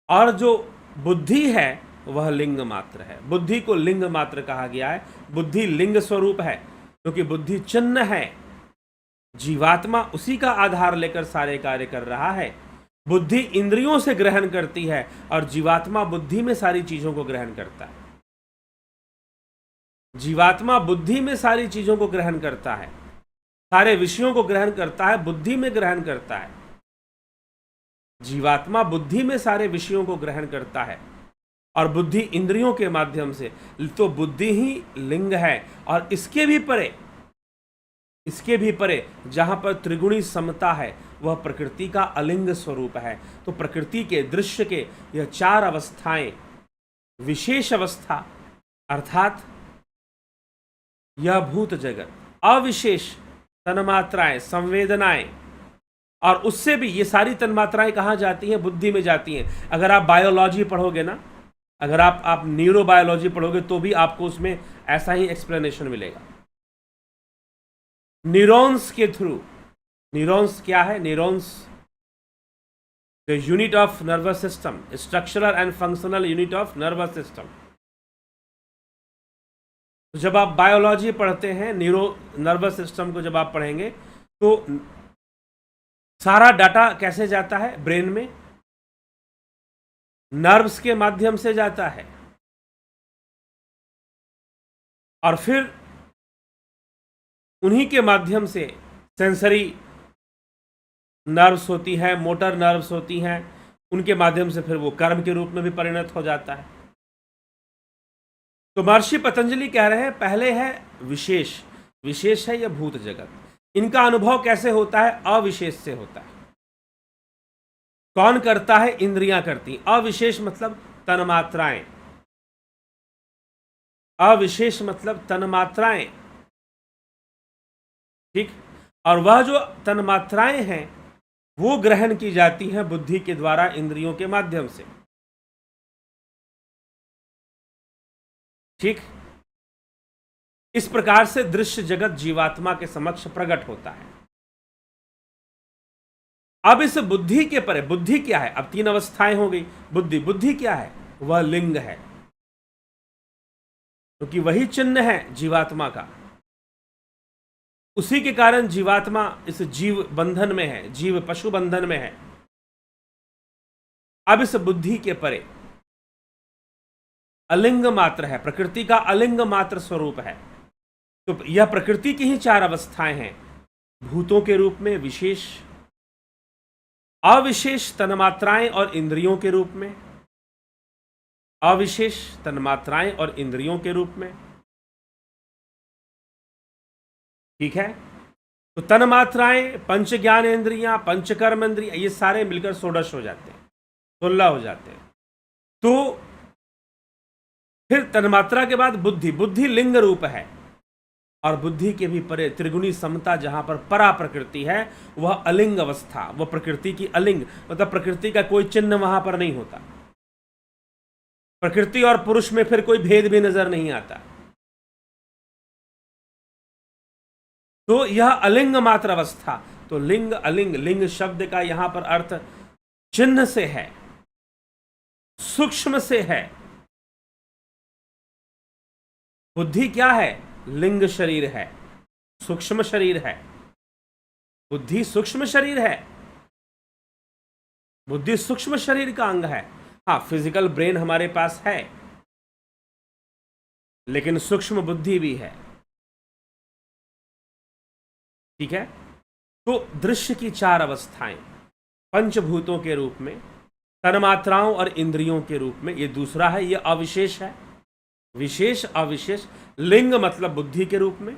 और जो बुद्धि है वह लिंग मात्र है। बुद्धि को लिंग मात्र कहा गया है। बुद्धि लिंग स्वरूप है, क्योंकि बुद्धि चिन्ह है। जीवात्मा उसी का आधार लेकर सारे कार्य कर रहा है। बुद्धि इंद्रियों से ग्रहण करती है, और जीवात्मा बुद्धि में सारी चीजों को ग्रहण करता है। जीवात्मा बुद्धि में सारी चीजों को ग्रहण करता है, सारे विषयों को ग्रहण करता है, बुद्धि में ग्रहण करता है। जीवात्मा बुद्धि में सारे विषयों को ग्रहण करता है, और बुद्धि इंद्रियों के माध्यम से। तो बुद्धि ही लिंग है, और इसके भी परे जहां पर त्रिगुणी समता है, वह प्रकृति का अलिंग स्वरूप है। तो प्रकृति के, दृश्य के यह 4 अवस्थाएं, विशेष अवस्था अर्थात यह भूत जगत, अविशेष तन्मात्राएं, संवेदनाएं, और उससे भी ये सारी तन्मात्राएं कहाँ जाती हैं? बुद्धि में जाती हैं। अगर आप बायोलॉजी पढ़ोगे ना, अगर आप न्यूरोबायोलॉजी पढ़ोगे तो भी आपको उसमें ऐसा ही एक्सप्लेनेशन मिलेगा। न्यूरॉन्स के थ्रू, न्यूरॉन्स क्या है? Neurons the unit of nervous system, structural and functional unit of nervous system. जब आप बायोलॉजी पढ़ते हैं, नर्वस सिस्टम को जब आप पढ़ेंगे तो सारा डाटा कैसे जाता है? ब्रेन में नर्व्स के माध्यम से जाता है, और फिर उन्हीं के माध्यम से सेंसरी नर्व्स होती हैं, मोटर नर्व्स होती हैं, उनके माध्यम से फिर वो कर्म के रूप में भी परिणत हो जाता है। तो महर्षि पतंजलि कह रहे हैं, पहले है विशेष, विशेष है यह भूत जगत। इनका अनुभव कैसे होता है? अविशेष से होता है। कौन करता है? इंद्रियां करती। अविशेष मतलब तन्मात्राएं, अविशेष मतलब तन्मात्राएं, ठीक। और वह जो तन्मात्राएं हैं वो ग्रहण की जाती हैं बुद्धि के द्वारा, इंद्रियों के माध्यम से, ठीक। इस प्रकार से दृश्य जगत जीवात्मा के समक्ष प्रकट होता है। अब इस बुद्धि के परे, बुद्धि क्या है? अब तीन अवस्थाएं हो गई। बुद्धि क्या है? वह लिंग है, क्योंकि वही चिन्ह है जीवात्मा का। उसी के कारण जीवात्मा इस जीव बंधन में है, जीव पशु बंधन में है। अब इस बुद्धि के परे अलिंग मात्र है, प्रकृति का अलिंग मात्र स्वरूप है। तो यह प्रकृति की ही चार अवस्थाएं हैं, भूतों के रूप में, विशेष, अविशेष तन्मात्राएं और इंद्रियों के रूप में, अविशेष तन्मात्राएं और इंद्रियों के रूप में, ठीक है। तो तन्मात्राएं, पंच ज्ञानेंद्रियां, पंच कर्मेंद्रियां, ये सारे मिलकर 16 हो जाते हैं, 16 हो जाते हैं। तो फिर तन्मात्रा के बाद बुद्धि, बुद्धि लिंग रूप है, और बुद्धि के भी परे त्रिगुणी समता, जहां पर परा प्रकृति है, वह अलिंग अवस्था, वह प्रकृति की अलिंग, मतलब प्रकृति का कोई चिन्ह वहां पर नहीं होता। प्रकृति और पुरुष में फिर कोई भेद भी नजर नहीं आता। तो यह अलिंग मात्र अवस्था। तो लिंग, अलिंग, लिंग शब्द का यहां पर अर्थ चिन्ह से है, सूक्ष्म से है। बुद्धि क्या है? लिंग शरीर है, सूक्ष्म शरीर है। बुद्धि सूक्ष्म शरीर है, बुद्धि सूक्ष्म शरीर का अंग है। हाँ, फिजिकल ब्रेन हमारे पास है, लेकिन सूक्ष्म बुद्धि भी है, ठीक है। तो दृश्य की चार अवस्थाएं, पंचभूतों के रूप में, तन्मात्राओं और इंद्रियों के रूप में, ये दूसरा है, ये अविशेष है। विशेष, अविशेष, लिंग मतलब बुद्धि के रूप में,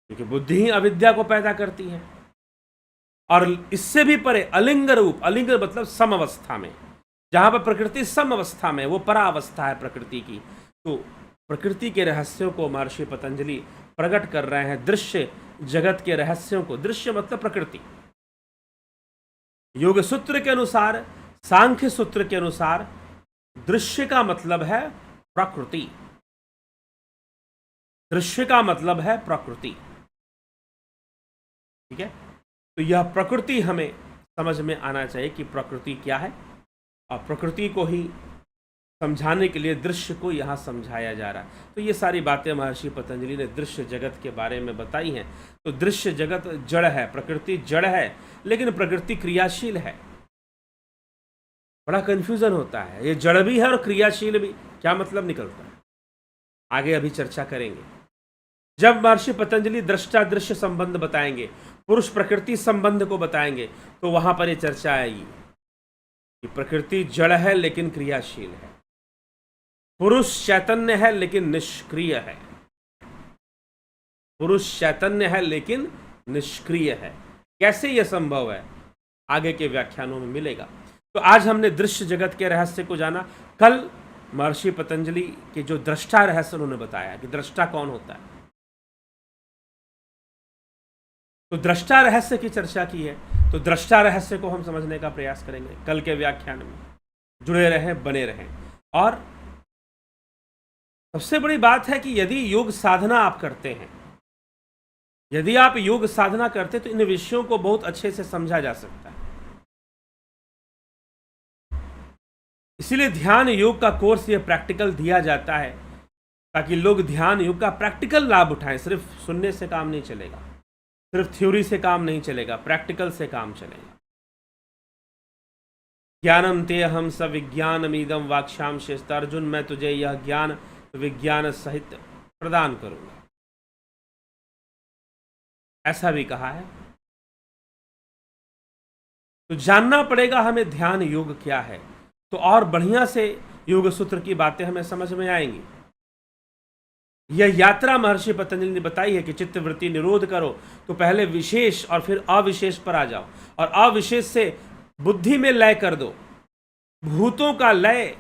क्योंकि बुद्धि ही अविद्या को पैदा करती है। और इससे भी परे अलिंग रूप, अलिंग मतलब सम अवस्था में, जहां पर प्रकृति सम अवस्था में, वो परावस्था है प्रकृति की। तो प्रकृति के रहस्यों को महर्षि पतंजलि प्रकट कर रहे हैं, दृश्य जगत के रहस्यों को। दृश्य मतलब प्रकृति। योग सूत्र के अनुसार, सांख्य सूत्र के अनुसार, दृश्य का मतलब है प्रकृति। दृश्य का मतलब है प्रकृति, ठीक है। तो यह प्रकृति हमें समझ में आना चाहिए कि प्रकृति क्या है, और प्रकृति को ही समझाने के लिए दृश्य को यहाँ समझाया जा रहा है। तो ये सारी बातें महर्षि पतंजलि ने दृश्य जगत के बारे में बताई हैं। तो दृश्य जगत जड़ है, प्रकृति जड़ है, लेकिन प्रकृति क्रियाशील है। बड़ा कंफ्यूजन होता है, ये जड़ भी है और क्रियाशील भी, क्या मतलब निकलता है? आगे अभी चर्चा करेंगे। जब महर्षि पतंजलि दृष्टा दृश्य संबंध बताएंगे, पुरुष प्रकृति संबंध को बताएंगे, तो वहां पर ये चर्चा आएगी कि प्रकृति जड़ है लेकिन क्रियाशील है, पुरुष चैतन्य है लेकिन निष्क्रिय है, पुरुष चैतन्य है लेकिन निष्क्रिय है। कैसे यह संभव है? आगे के व्याख्यानों में मिलेगा। तो आज हमने दृश्य जगत के रहस्य को जाना। कल महर्षि पतंजलि के जो दृष्टा रहस्य उन्होंने बताया कि दृष्टा कौन होता है, तो दृष्टा रहस्य की चर्चा की है, तो दृष्टा रहस्य को हम समझने का प्रयास करेंगे कल के व्याख्यान में। जुड़े रहें, बने रहें। और सबसे बड़ी बात है कि यदि योग साधना आप करते हैं, यदि आप योग साधना करते तो इन विषयों को बहुत अच्छे से समझा जा सकता है। इसीलिए ध्यान योग का कोर्स ये प्रैक्टिकल दिया जाता है, ताकि लोग ध्यान योग का प्रैक्टिकल लाभ उठाएं। सिर्फ सुनने से काम नहीं चलेगा, सिर्फ थ्योरी से काम नहीं चलेगा, प्रैक्टिकल से काम चलेगा। ज्ञानम ते हम स विज्ञानमिदं वाक्ष्याम शेषत, अर्जुन मैं तुझे यह ज्ञान विज्ञान सहित प्रदान करूंगा, ऐसा भी कहा है। तो जानना पड़ेगा हमें ध्यान योग क्या है, तो और बढ़िया से योग सूत्र की बातें हमें समझ में आएंगी। यह यात्रा महर्षि पतंजलि ने बताई है कि चित्तवृत्ति निरोध करो, तो पहले विशेष और फिर अविशेष पर आ जाओ, और अविशेष से बुद्धि में लय कर दो। भूतों का लय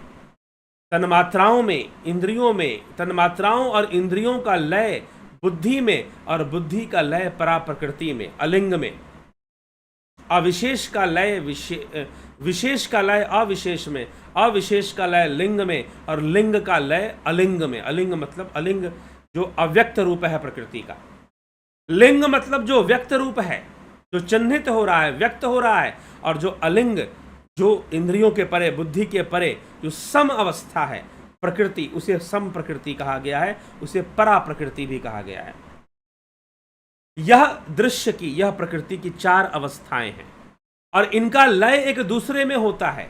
तन्मात्राओं में, इंद्रियों में, तन्मात्राओं और इंद्रियों का लय बुद्धि में, और बुद्धि का लय परा प्रकृति में, अलिंग में। अविशेष का लय विशेष का लय अविशेष में, अविशेष का लय लिंग में, और लिंग का लय अलिंग में। अलिंग मतलब अलिंग जो अव्यक्त रूप है प्रकृति का। लिंग मतलब जो व्यक्त रूप है, जो चिन्हित हो रहा है, व्यक्त हो रहा है। और जो अलिंग, जो इंद्रियों के परे, बुद्धि के परे, जो सम अवस्था है प्रकृति, उसे सम प्रकृति कहा गया है, उसे परा प्रकृति भी कहा गया है। यह दृश्य की, यह प्रकृति की चार अवस्थाएं हैं, और इनका लय एक दूसरे में होता है।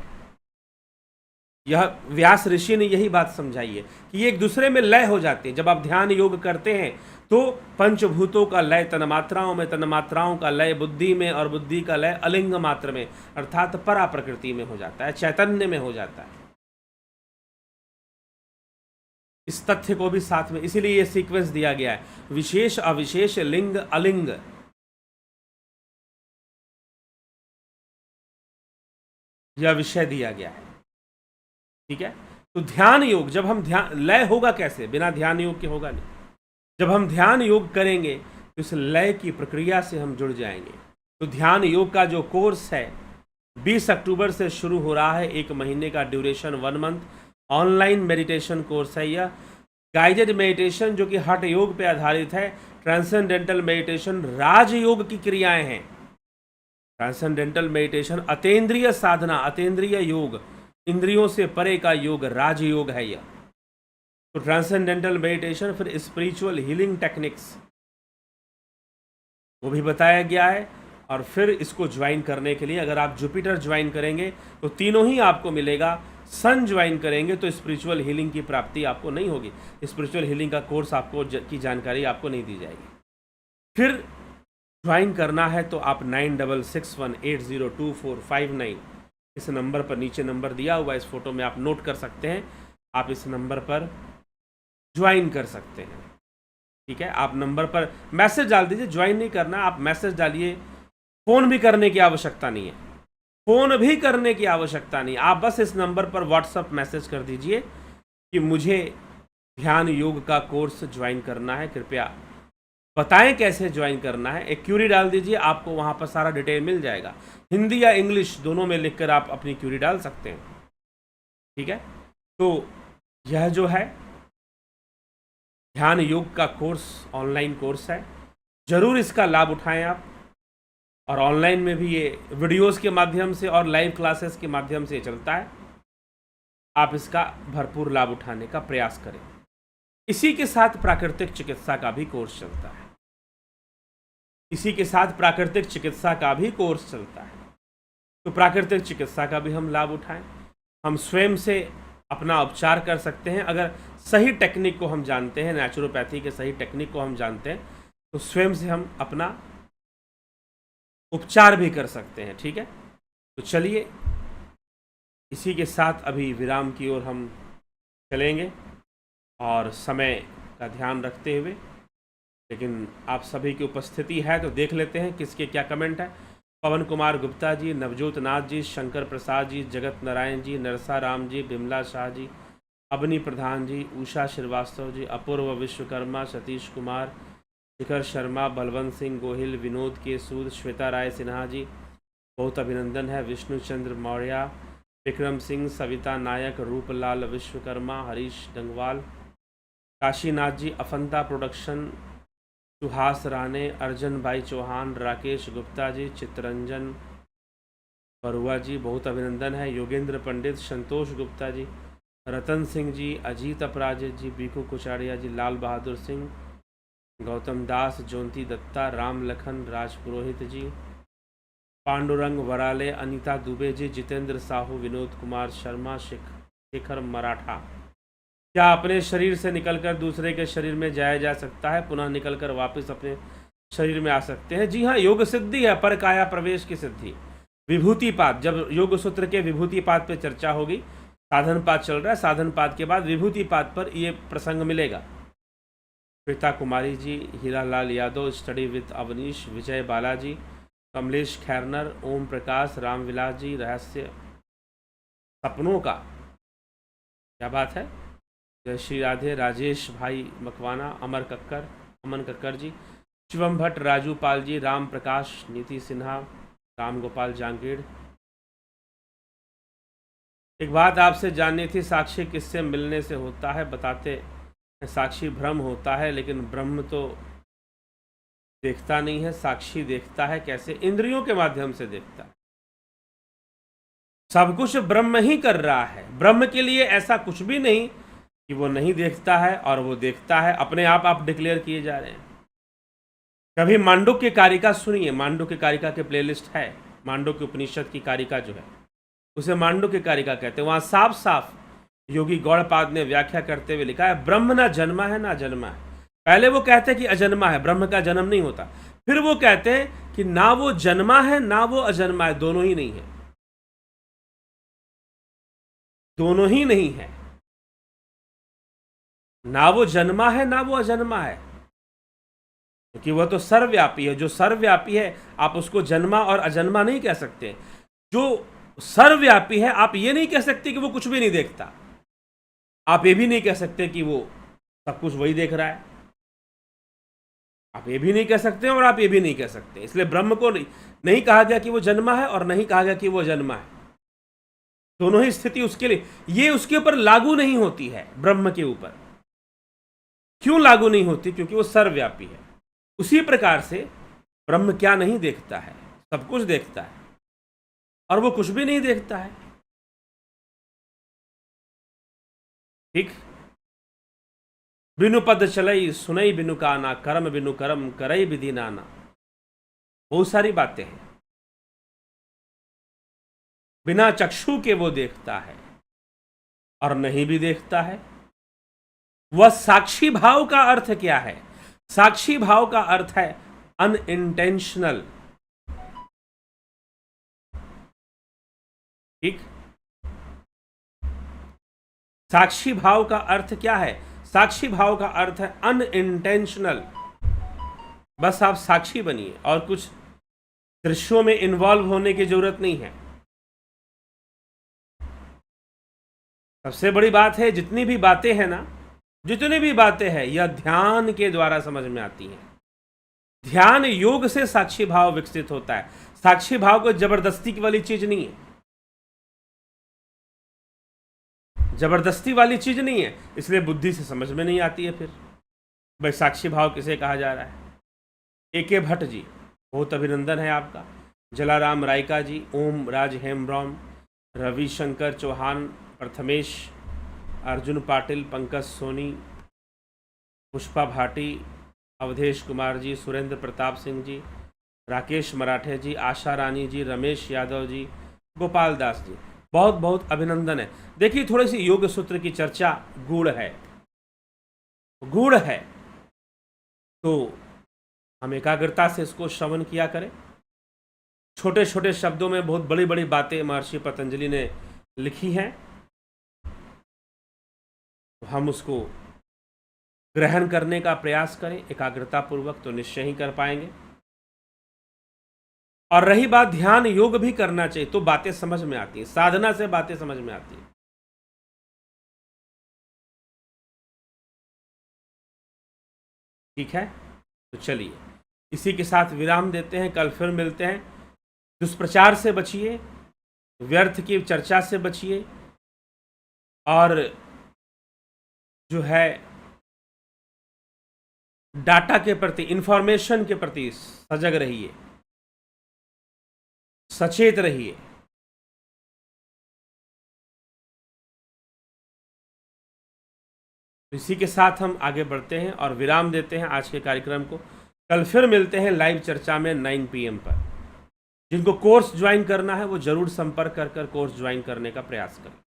यह व्यास ऋषि ने यही बात समझाई है कि ये एक दूसरे में लय हो जाते हैं। जब आप ध्यान योग करते हैं तो पंचभूतों का लय तन्मात्राओं में, तन्मात्राओं का लय बुद्धि में, और बुद्धि का लय अलिंग मात्र में, अर्थात परा प्रकृति में हो जाता है, चैतन्य में हो जाता है। इस तथ्य को भी साथ में, इसीलिए ये सीक्वेंस दिया गया है, विशेष अविशेष, लिंग अलिंग। यह विषय दिया गया है, ठीक है। तो ध्यान योग, जब हम ध्यान, लय होगा कैसे? बिना ध्यान योग के होगा नहीं। जब हम ध्यान योग करेंगे तो इस लय की प्रक्रिया से हम जुड़ जाएंगे। तो ध्यान योग का जो कोर्स है 20 अक्टूबर से शुरू हो रहा है, 1 महीने का duration, 1 month online meditation course है। यह गाइडेड मेडिटेशन जो कि हठ योग पे आधारित है, ट्रांसेंडेंटल मेडिटेशन राजयोग की क्रियाएं हैं। ट्रांसेंडेंटल मेडिटेशन अतेंद्रिय साधना, अतेंद्रिय योग, इंद्रियों से परे का योग, राजयोग है यह। तो ट्रांसेंडेंटल मेडिटेशन, फिर स्पिरिचुअल हीलिंग टेक्निक्स वो भी बताया गया है। और फिर इसको ज्वाइन करने के लिए अगर आप जुपिटर ज्वाइन करेंगे तो तीनों ही आपको मिलेगा। सन ज्वाइन करेंगे तो स्पिरिचुअल हीलिंग की प्राप्ति आपको नहीं होगी, स्पिरिचुअल हीलिंग का कोर्स आपको की जानकारी आपको नहीं दी जाएगी। फिर ज्वाइन करना है तो आप 9661802459 इस नंबर पर, नीचे नंबर दिया हुआ इस फोटो में, आप नोट कर सकते हैं। आप इस नंबर पर ज्वाइन कर सकते हैं, ठीक है। आप नंबर पर मैसेज डाल दीजिए, ज्वाइन नहीं करना, आप मैसेज डालिए। फ़ोन भी करने की आवश्यकता नहीं है, फ़ोन भी करने की आवश्यकता नहीं। आप बस इस नंबर पर व्हाट्सएप मैसेज कर दीजिए कि मुझे ध्यान योग का कोर्स ज्वाइन करना है, कृपया बताएं कैसे ज्वाइन करना है। एक क्यूरी डाल दीजिए, आपको वहाँ पर सारा डिटेल मिल जाएगा। हिंदी या इंग्लिश दोनों में लिखकर आप अपनी क्यूरी डाल सकते हैं, ठीक है। तो यह जो है ध्यान योग का कोर्स ऑनलाइन कोर्स है, ज़रूर इसका लाभ उठाएं आप। और ऑनलाइन में भी ये वीडियोस के माध्यम से और लाइव क्लासेस के माध्यम से चलता है। आप इसका भरपूर लाभ उठाने का प्रयास करें। इसी के साथ प्राकृतिक चिकित्सा का भी कोर्स चलता है, इसी के साथ प्राकृतिक चिकित्सा का भी कोर्स चलता है। तो प्राकृतिक चिकित्सा का भी हम लाभ उठाएं। हम स्वयं से अपना उपचार कर सकते हैं। अगर सही टेक्निक को हम जानते हैं, नेचुरोपैथी के सही टेक्निक को हम जानते हैं, तो स्वयं से हम अपना उपचार भी कर सकते हैं, ठीक है। तो चलिए इसी के साथ अभी विराम की ओर हम चलेंगे, और समय का ध्यान रखते हुए। लेकिन आप सभी की उपस्थिति है तो देख लेते हैं किसके क्या कमेंट है। पवन कुमार गुप्ता जी, नवजोत नाथ जी, शंकर प्रसाद जी, जगत नारायण जी, नरसा राम जी, बिमला शाह जी, अबनी प्रधान जी, उषा श्रीवास्तव जी, अपूर्व विश्वकर्मा, सतीश कुमार, शिखर शर्मा, बलवंत सिंह गोहिल, विनोद के सूद, श्वेता राय सिन्हा जी, बहुत अभिनंदन है। विष्णुचंद्र मौर्य, विक्रम सिंह, सविता नायक, रूपलाल विश्वकर्मा, हरीश डंगवाल, काशीनाथ जी, अफंता प्रोडक्शन, सुहास राणे, अर्जन भाई चौहान, राकेश गुप्ता जी, चित्रंजन बरुआ जी, बहुत अभिनंदन है। योगेंद्र पंडित, संतोष गुप्ता जी, रतन सिंह जी, अजीत अपराजित जी, बीकू कुचाड़िया जी, लाल बहादुर सिंह, गौतम दास, जोंती दत्ता, राम लखन, राज पुरोहित जी, पांडुरंग वराले, अनीता दुबे जी, जितेंद्र साहू, विनोद कुमार शर्मा, शेखर मराठा। क्या अपने शरीर से निकलकर दूसरे के शरीर में जाया जा सकता है, पुनः निकलकर वापस अपने शरीर में आ सकते हैं? जी हाँ, योग सिद्धि है, पर काया प्रवेश की सिद्धि। विभूतिपात, जब योग सूत्र के विभूतिपात पे चर्चा होगी, साधनपात चल रहा है, साधनपात के बाद विभूतिपात पर ये प्रसंग मिलेगा। श्वेता कुमारी जी, हीरालाल यादव, स्टडी विद अवनीश, विजय बालाजी, कमलेश खैरनर, ओम प्रकाश, रामविलास जी, रहस्य सपनों का, क्या बात है, जय श्री राधे, राजेश भाई मकवाना, अमन कक्कर जी, शिवम भट्ट, राजू पाल जी, राम प्रकाश, नीति सिन्हा, राम गोपाल जांगीड़। एक बात आपसे जाननी थी, साक्षी किससे मिलने से होता है? बताते हैं साक्षी भ्रम होता है, लेकिन ब्रह्म तो देखता नहीं है, साक्षी देखता है। कैसे? इंद्रियों के माध्यम से देखता है। सब कुछ ब्रह्म ही कर रहा है। ब्रह्म के लिए ऐसा कुछ भी नहीं कि वो नहीं देखता है और वो देखता है। अपने आप डिक्लेयर किए जा रहे हैं। कभी मांडुक्य कारिका सुनिए, मांडुक्य कारिका के प्लेलिस्ट है, मांडुक्य उपनिषद की कारिका जो है उसे मांडुक्य कारिका कहते हैं। वहां साफ साफ योगी गौड़पाद ने व्याख्या करते हुए लिखा है, ब्रह्म ना जन्मा है ना अजन्मा है। पहले वो कहते हैं कि अजन्मा है, ब्रह्म का जन्म नहीं होता। फिर वो कहते हैं कि ना वो जन्मा है ना वो अजन्मा है, दोनों ही नहीं है, दोनों ही नहीं है। ना वो जन्मा है ना वो अजन्मा है, क्योंकि वह तो सर्वव्यापी है। जो सर्वव्यापी है आप उसको जन्मा और अजन्मा नहीं कह सकते। जो सर्वव्यापी है आप ये नहीं कह सकते कि वो कुछ भी नहीं देखता। आप ये भी नहीं कह सकते कि वो सब कुछ वही देख रहा है। आप ये भी नहीं कह सकते और आप ये भी नहीं कह सकते। इसलिए ब्रह्म को नहीं कहा गया कि वो जन्मा है और नहीं कहा गया कि वो अजन्मा है। दोनों ही स्थिति उसके लिए, ये उसके ऊपर लागू नहीं होती है। ब्रह्म के ऊपर क्यों लागू नहीं होती? क्योंकि वो सर्वव्यापी है। उसी प्रकार से ब्रह्म क्या नहीं देखता है? सब कुछ देखता है और वो कुछ भी नहीं देखता है। ठीक? बिनु पद चलई सुनई बिनु काना, कर्म बिनु कर्म करई विधि नाना। बहुत सारी बातें हैं। बिना चक्षु के वो देखता है और नहीं भी देखता है। वह साक्षी भाव का अर्थ क्या है? साक्षी भाव का अर्थ है अनइंटेंशनल। ठीक? साक्षी भाव का अर्थ क्या है? साक्षी भाव का अर्थ है अनइंटेंशनल। बस आप साक्षी बनिए और कुछ दृश्यों में इन्वॉल्व होने की जरूरत नहीं है। सबसे बड़ी बात है, जितनी भी बातें हैं ना, जितनी भी बातें हैं, यह ध्यान के द्वारा समझ में आती हैं। ध्यान योग से साक्षी भाव विकसित होता है। साक्षी भाव कोई जबरदस्ती की वाली चीज नहीं है, जबरदस्ती वाली चीज नहीं है। इसलिए बुद्धि से समझ में नहीं आती है। फिर भाई साक्षी भाव किसे कहा जा रहा है? A.K. भट्ट जी, बहुत अभिनंदन है आपका। जलाराम रायका जी, ओम राज हेमब्रॉम, रविशंकर चौहान, प्रथमेश, अर्जुन पाटिल, पंकज सोनी, पुष्पा भाटी, अवधेश कुमार जी, सुरेंद्र प्रताप सिंह जी, राकेश मराठे जी, आशा रानी जी, रमेश यादव जी, गोपाल दास जी, बहुत बहुत अभिनंदन है। देखिए, थोड़ी सी योग सूत्र की चर्चा गूढ़ है, गूढ़ है, तो हम एकाग्रता से इसको श्रवण किया करें। छोटे छोटे शब्दों में बहुत बड़ी बड़ी बातें महर्षि पतंजलि ने लिखी हैं, तो हम उसको ग्रहण करने का प्रयास करें एकाग्रता पूर्वक, तो निश्चय ही कर पाएंगे। और रही बात ध्यान योग भी करना चाहिए, तो बातें समझ में आती हैं, साधना से बातें समझ में आती हैं। ठीक है। तो चलिए इसी के साथ विराम देते हैं, कल फिर मिलते हैं। दुष्प्रचार से बचिए, व्यर्थ की चर्चा से बचिए, और जो है डाटा के प्रति, इंफॉर्मेशन के प्रति सजग रहिए, सचेत रहिए। इसी के साथ हम आगे बढ़ते हैं और विराम देते हैं आज के कार्यक्रम को। कल फिर मिलते हैं लाइव चर्चा में 9 PM पर। जिनको कोर्स ज्वाइन करना है वो जरूर संपर्क कर कोर्स ज्वाइन करने का प्रयास करें।